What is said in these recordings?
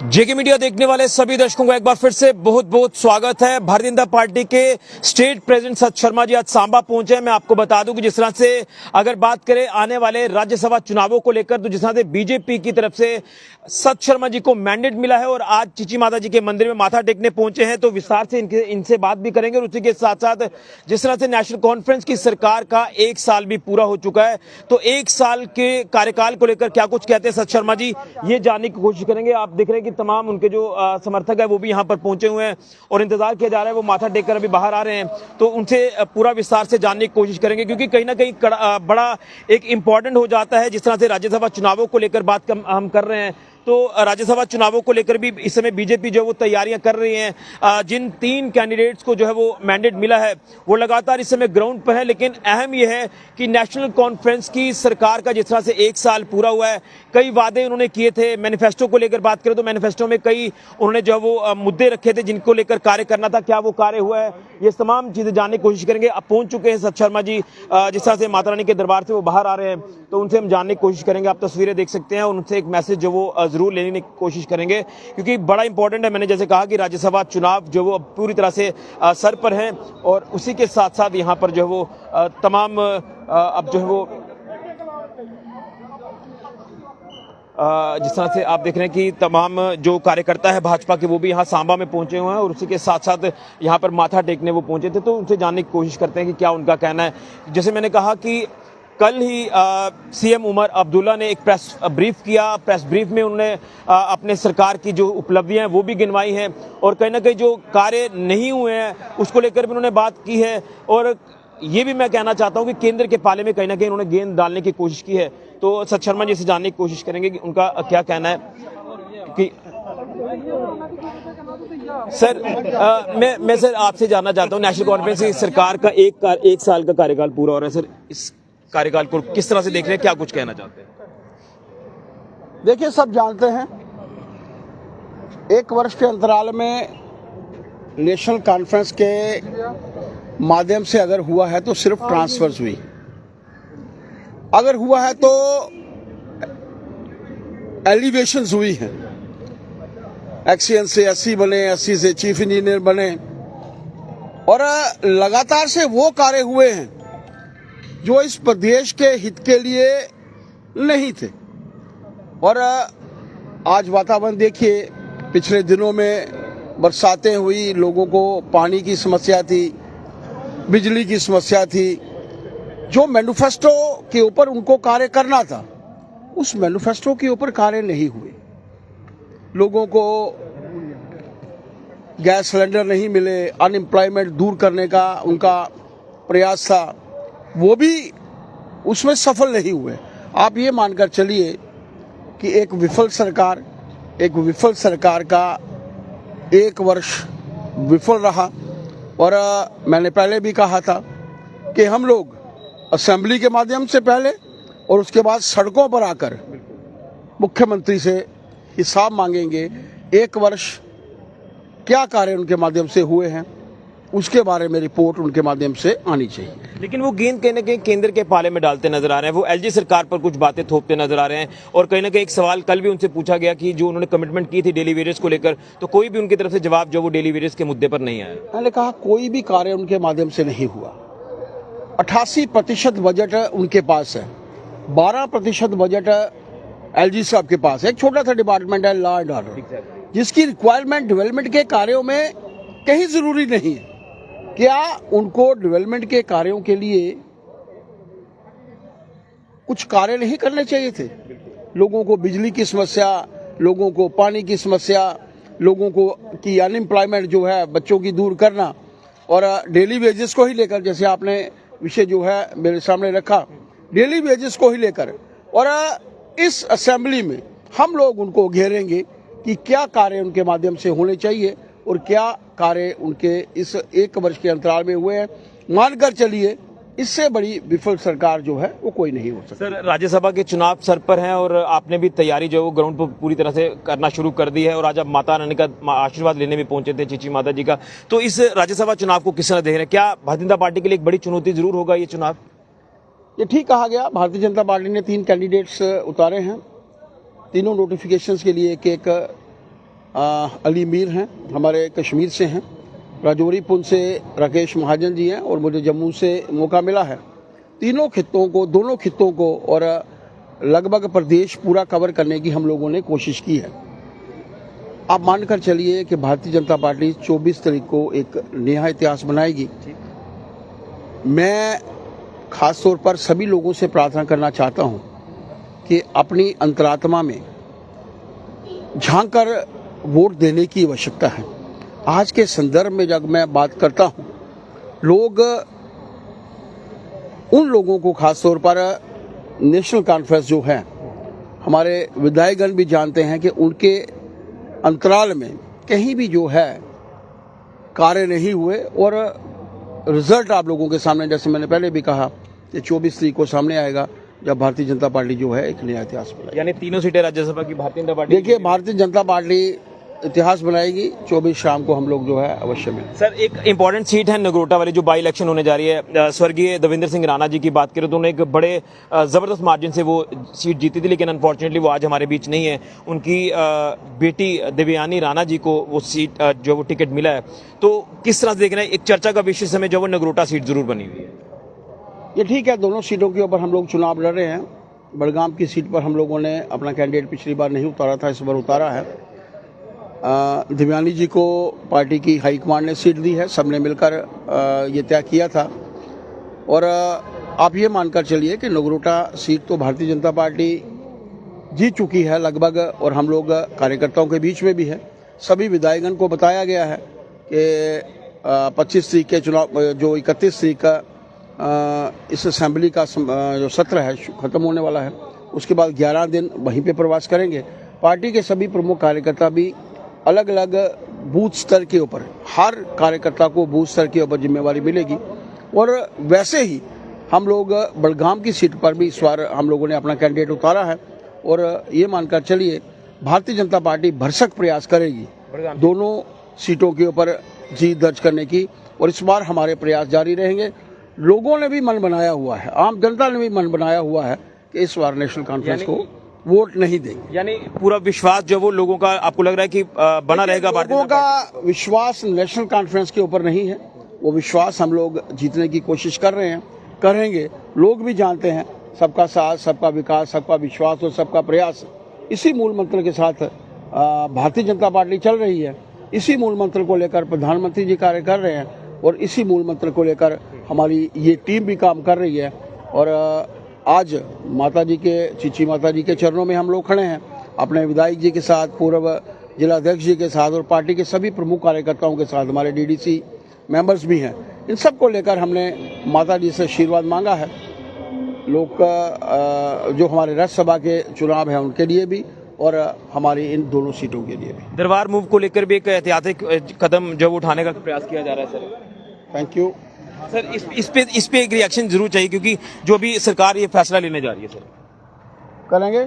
जेके media देखने वाले सभी दर्शकों को एक बार फिर से बहुत बहुत स्वागत है। भारतीय जनता पार्टी के स्टेट प्रेसिडेंट सत शर्मा जी आज सांबा पहुंचे हैं। मैं आपको बता दूं कि जिस तरह से अगर बात करें आने वाले राज्यसभा चुनावों को लेकर, तो जिस तरह से बीजेपी की तरफ से सत शर्मा जी को मैंडेट मिला है और आज चीची माता जी के मंदिर में माथा टेकने पहुंचे हैं, तो विस्तार से इनसे बात भी करेंगे। और उसी के साथ साथ जिस तरह से नेशनल कॉन्फ्रेंस की सरकार का 1 साल भी पूरा हो चुका है, तो 1 साल के कार्यकाल को लेकर क्या कुछ कहते हैं सत शर्मा जी, ये जानने की कोशिश करेंगे। आप देख रहे हैं कि तमाम उनके जो समर्थक है वो भी यहाँ पर पहुंचे हुए हैं और इंतजार किया जा रहा है, वो माथा टेक कर अभी बाहर आ रहे हैं, तो उनसे पूरा विस्तार से जानने की कोशिश करेंगे, क्योंकि कहीं ना कहीं बड़ा एक इंपॉर्टेंट हो जाता है। जिस तरह से राज्यसभा चुनावों को लेकर बात हम कर रहे हैं, तो राज्यसभा चुनावों को लेकर भी इस समय बीजेपी जो है वो तैयारियां कर रही है। जिन 3 कैंडिडेट्स को जो है वो मैंडेट मिला है वो लगातार इस समय ग्राउंड पर है, लेकिन अहम यह है कि नेशनल कॉन्फ्रेंस की सरकार का जिस तरह से 1 साल पूरा हुआ है, कई वादे उन्होंने किए थे। मैनिफेस्टो को लेकर बात करें तो मैनिफेस्टो में कई उन्होंने जो है वो मुद्दे रखे थे जिनको लेकर कार्य करना था, क्या वो कार्य हुआ है, ये तमाम चीजें जानने की कोशिश करेंगे। अब पहुंच चुके हैं सत शर्मा जी, जिस तरह से माता रानी के दरबार से वो बाहर आ रहे हैं, तो उनसे हम जानने की कोशिश करेंगे। आप तस्वीरें देख सकते हैं और उनसे एक मैसेज जो वो जरूर लेने की कोशिश करेंगे, क्योंकि बड़ा इंपॉर्टेंट है। मैंने जैसे कहा कि राज्यसभा चुनाव जो वो पूरी तरह से सर पर हैं और उसी के साथ साथ यहाँ पर जो है वो तमाम अब जो है वो जिस तरह से आप देख रहे हैं कि तमाम जो कार्यकर्ता है भाजपा के वो भी यहाँ सांबा में पहुंचे हुए हैं और उसी के साथ साथ यहाँ पर माथा टेकने वो पहुंचे थे, तो उनसे जानने की कोशिश करते हैं कि क्या उनका कहना है। जैसे मैंने कहा कि कल ही सीएम उमर अब्दुल्ला ने एक प्रेस ब्रीफ किया। प्रेस ब्रीफ में उन्होंने अपने सरकार की जो उपलब्धियां हैं वो भी गिनवाई हैं और कहीं ना कहीं जो कार्य नहीं हुए हैं उसको लेकर भी उन्होंने बात की है। और ये भी मैं कहना चाहता हूं कि केंद्र के पाले में कहीं ना कहीं उन्होंने गेंद डालने की कोशिश की है, तो सत शर्मा जी से जानने की कोशिश करेंगे कि उनका क्या कहना है। कि सर मैं सर आपसे जानना चाहता हूं, नेशनल कॉन्फ्रेंस की सरकार का 1 साल का कार्यकाल पूरा हो रहा है सर, इस कार्यकाल को किस तरह से देख रहे हैं, क्या कुछ कहना चाहते हैं? देखिए, सब जानते हैं 1 वर्ष के अंतराल में नेशनल कॉन्फ्रेंस के माध्यम से अगर हुआ है तो सिर्फ ट्रांसफर्स हुई, अगर हुआ है तो एलिवेशंस हुई हैं। एक्सीएन से एससी बने, एससी से चीफ इंजीनियर बने और लगातार से वो कार्य हुए हैं जो इस प्रदेश के हित के लिए नहीं थे। और आज वातावरण देखिए, पिछले दिनों में बरसातें हुई, लोगों को पानी की समस्या थी, बिजली की समस्या थी। जो मैनिफेस्टो के ऊपर उनको कार्य करना था उस मैनिफेस्टो के ऊपर कार्य नहीं हुए। लोगों को गैस सिलेंडर नहीं मिले, अनएम्प्लॉयमेंट दूर करने का उनका प्रयास था, वो भी उसमें सफल नहीं हुए। आप ये मानकर चलिए कि एक विफल सरकार का 1 वर्ष विफल रहा। और मैंने पहले भी कहा था कि हम लोग असेंबली के माध्यम से पहले और उसके बाद सड़कों पर आकर मुख्यमंत्री से हिसाब मांगेंगे। 1 वर्ष क्या कार्य उनके माध्यम से हुए हैं उसके बारे में रिपोर्ट उनके माध्यम से आनी चाहिए। लेकिन वो गेंद कहीं ना कहीं केंद्र के पाले में डालते नजर आ रहे हैं, वो एलजी सरकार पर कुछ बातें थोपते नजर आ रहे हैं। और कहीं ना कहीं एक सवाल कल भी उनसे पूछा गया कि जो उन्होंने कमिटमेंट की थी डेली वेजेस को लेकर, तो कोई भी उनकी तरफ से जवाब जो वो डेली वेजेस के मुद्दे पर नहीं आया। मैंने कहा कोई भी कार्य उनके माध्यम से नहीं हुआ। 88% बजट उनके पास है, 12% बजट एलजी साहब के पास है। एक छोटा सा डिपार्टमेंट है लॉ एंड ऑर्डर, जिसकी रिक्वायरमेंट डेवलपमेंट के कार्यों में कहीं जरूरी नहीं है। क्या उनको डेवलपमेंट के कार्यों के लिए कुछ कार्य नहीं करने चाहिए थे? लोगों को बिजली की समस्या, लोगों को पानी की समस्या, लोगों को की अनएम्प्लॉयमेंट जो है बच्चों की दूर करना और डेली वेजेस को ही लेकर, जैसे आपने विषय जो है मेरे सामने रखा, डेली वेजेस को ही लेकर। और इस असेंबली में हम लोग उनको घेरेंगे कि क्या कार्य उनके माध्यम से होने चाहिए और क्या कार्य उनके इस 1 वर्ष के अंतराल में हुए हैं। मानकर चलिए इससे बड़ी विफल सरकार जो है वो कोई नहीं हो सकती। सर, राज्यसभा के चुनाव सर पर हैं और आपने भी तैयारी जो है वो ग्राउंड पर पूरी तरह से करना शुरू कर दी है और आज आप माता रानी का आशीर्वाद लेने भी पहुंचे थे, चीची माता जी का। तो इस राज्यसभा चुनाव को किस तरह देख रहे हैं? क्या भारतीय जनता पार्टी के लिए एक बड़ी चुनौती जरूर होगा ये चुनाव? ये ठीक कहा गया। भारतीय जनता पार्टी ने 3 कैंडिडेट्स उतारे हैं, तीनों नोटिफिकेशंस के लिए एक अली मीर हैं, हमारे कश्मीर से हैं, राजौरी पुंछ से राकेश महाजन जी हैं और मुझे जम्मू से मौका मिला है। दोनों खित्तों को और लगभग प्रदेश पूरा कवर करने की हम लोगों ने कोशिश की है। आप मानकर चलिए कि भारतीय जनता पार्टी 24 तारीख को एक नया इतिहास बनाएगी। मैं खास तौर पर सभी लोगों से प्रार्थना करना चाहता हूं कि अपनी अंतरात्मा में झांक कर वोट देने की आवश्यकता है। आज के संदर्भ में जब मैं बात करता हूं, लोग उन लोगों को खास तौर पर नेशनल कॉन्फ्रेंस जो है, हमारे विधायकगण भी जानते हैं कि उनके अंतराल में कहीं भी जो है कार्य नहीं हुए और रिजल्ट आप लोगों के सामने, जैसे मैंने पहले भी कहा, कि 24 तारीख को सामने आएगा जब भारतीय जनता पार्टी जो है एक नया इतिहास बनाएगी। यानी तीनों सीटें राज्यसभा की भारतीय जनता पार्टी। देखिए, भारतीय जनता पार्टी इतिहास बनाएगी। 24 शाम को हम लोग जो है अवश्य मिलेंगे। सर, एक इंपॉर्टेंट सीट है नगरोटा वाली जो बाई इलेक्शन होने जा रही है। स्वर्गीय देवेंद्र सिंह राणा जी की बात करें तो उन्होंने एक बड़े जबरदस्त मार्जिन से वो सीट जीती थी, लेकिन अनफॉर्चुनेटली वो आज हमारे बीच नहीं है। उनकी बेटी देवयानी राणा जी को वो सीट जो वो टिकट मिला है, तो किस तरह से देखना है? एक चर्चा का विषय समय जो वो नगरोटा सीट जरूर बनी हुई है। ये ठीक है, दोनों सीटों के ऊपर हम लोग चुनाव लड़ रहे हैं। बड़गाम की सीट पर हम लोगों ने अपना कैंडिडेट पिछली बार नहीं उतारा था, इस बार उतारा है। देवयानी जी को पार्टी की हाईकमान ने सीट दी है, सबने मिलकर ये तय किया था। और आप ये मानकर चलिए कि नगरोटा सीट तो भारतीय जनता पार्टी जीत चुकी है लगभग, और हम लोग कार्यकर्ताओं के बीच में भी है। सभी विधायकगण को बताया गया है कि 25 तारीख के चुनाव, जो 31 तारीख का इस असेंबली का जो सत्र है ख़त्म होने वाला है, उसके बाद 11 दिन वहीं पे प्रवास करेंगे। पार्टी के सभी प्रमुख कार्यकर्ता भी अलग अलग बूथ स्तर के ऊपर, हर कार्यकर्ता को बूथ स्तर के ऊपर जिम्मेवारी मिलेगी। और वैसे ही हम लोग बड़गाम की सीट पर भी इस बार हम लोगों ने अपना कैंडिडेट उतारा है, और ये मानकर चलिए भारतीय जनता पार्टी भरसक प्रयास करेगी दोनों सीटों के ऊपर जीत दर्ज करने की, और इस बार हमारे प्रयास जारी रहेंगे। लोगों ने भी मन बनाया हुआ है, आम जनता ने भी मन बनाया हुआ है कि इस बार नेशनल कॉन्फ्रेंस को वोट नहीं देंगे। यानी पूरा विश्वास जो वो लोगों का आपको लग रहा है कि बना रहेगा? लोगों का विश्वास नेशनल कॉन्फ्रेंस के ऊपर नहीं है, वो विश्वास हम लोग जीतने की कोशिश कर रहे हैं, करेंगे। लोग भी जानते हैं सबका साथ, सबका विकास, सबका विश्वास और सबका प्रयास। इसी मूल मंत्र के साथ भारतीय जनता पार्टी चल रही है। इसी मूल मंत्र को लेकर प्रधानमंत्री जी कार्य कर रहे हैं, और इसी मूल मंत्र को लेकर हमारी ये टीम भी काम कर रही है। और आज माता जी के, चीची माता जी के चरणों में हम लोग खड़े हैं, अपने विधायक जी के साथ, पूर्व जिलाध्यक्ष जी के साथ, और पार्टी के सभी प्रमुख कार्यकर्ताओं के साथ। हमारे डीडीसी मेंबर्स भी हैं। इन सब को लेकर हमने माता जी से आशीर्वाद मांगा है। लोग जो हमारे राज्यसभा के चुनाव हैं उनके लिए भी, और हमारी इन दोनों सीटों के लिए भी। दरबार मूव को लेकर भी एक ऐतिहासिक कदम जो उठाने का प्रयास किया जा रहा है सर। थैंक यू सर, इस पे एक रिएक्शन जरूर चाहिए, क्योंकि जो भी सरकार ये फैसला लेने जा रही है सर। करेंगे।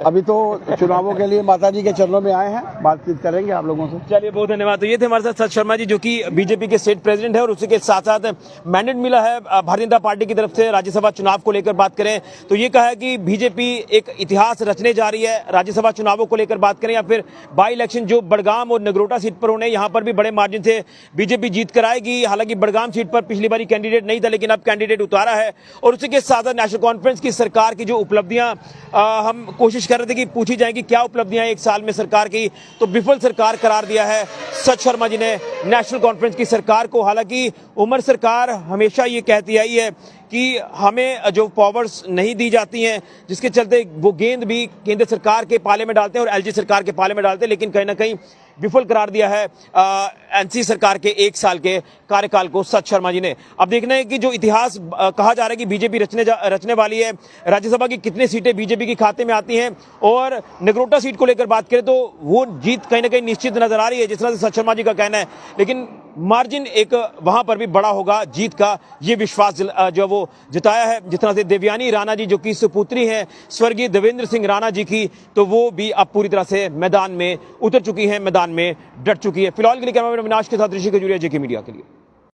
अभी तो चुनावों के लिए माता जी के चरणों में आए हैं, बातचीत करेंगे आप लोगों से। चलिए, बहुत धन्यवाद। तो ये थे हमारे साथ सत शर्मा जी, जो कि बीजेपी के स्टेट प्रेसिडेंट है, और उसी के साथ साथ मैंडेट मिला है भारतीय जनता पार्टी की तरफ से राज्यसभा चुनाव को लेकर बात करें तो ये कहा है कि बीजेपी एक इतिहास रचने जा रही है। राज्यसभा चुनावों को लेकर बात करें या फिर बाई इलेक्शन जो बड़गाम और नगरोटा सीट पर होने, यहाँ पर भी बड़े मार्जिन से बीजेपी जीत कर आएगी। हालांकि बड़गाम सीट पर पिछली बार कैंडिडेट नहीं था, लेकिन अब कैंडिडेट उतारा है। और उसी के साथ नेशनल कॉन्फ्रेंस की सरकार की जो उपलब्धियां हम कोशिश कर रहे थे कि पूछी जाएगी क्या उपलब्धियां एक साल में सरकार की, तो विफल सरकार करार दिया है सत शर्मा जी ने नेशनल कॉन्फ्रेंस की सरकार को। हालांकि उमर सरकार हमेशा ये कहती आई है कि हमें जो पावर्स नहीं दी जाती हैं, जिसके चलते वो गेंद भी केंद्र सरकार के पाले में डालते हैं और एलजी सरकार के पाले में डालते हैं, लेकिन कहीं ना कहीं विफल करार दिया है एनसी सरकार के 1 साल के कार्यकाल को सत शर्मा जी ने। अब देखना है कि जो इतिहास कहा जा रहा है कि बीजेपी रचने वाली है, राज्यसभा की कितनी सीटें बीजेपी के खाते में आती हैं, और नगरोटा सीट को लेकर बात करें तो वो जीत कहीं ना कहीं निश्चित नजर आ रही है, जिस तरह से सत शर्मा जी का कहना है। लेकिन मार्जिन एक वहां पर भी बड़ा होगा जीत का, ये विश्वास जो वो जताया है। जिस तरह से देवयानी राणा जी जो कि सुपुत्री हैं स्वर्गीय देवेंद्र सिंह राणा जी की, तो वो भी अब पूरी तरह से मैदान में उतर चुकी हैं, मैदान में डट चुकी है। फिलहाल के लिए कैमरामैन अविनाश के साथ ऋषि खजूरिया, जेके मीडिया के लिए।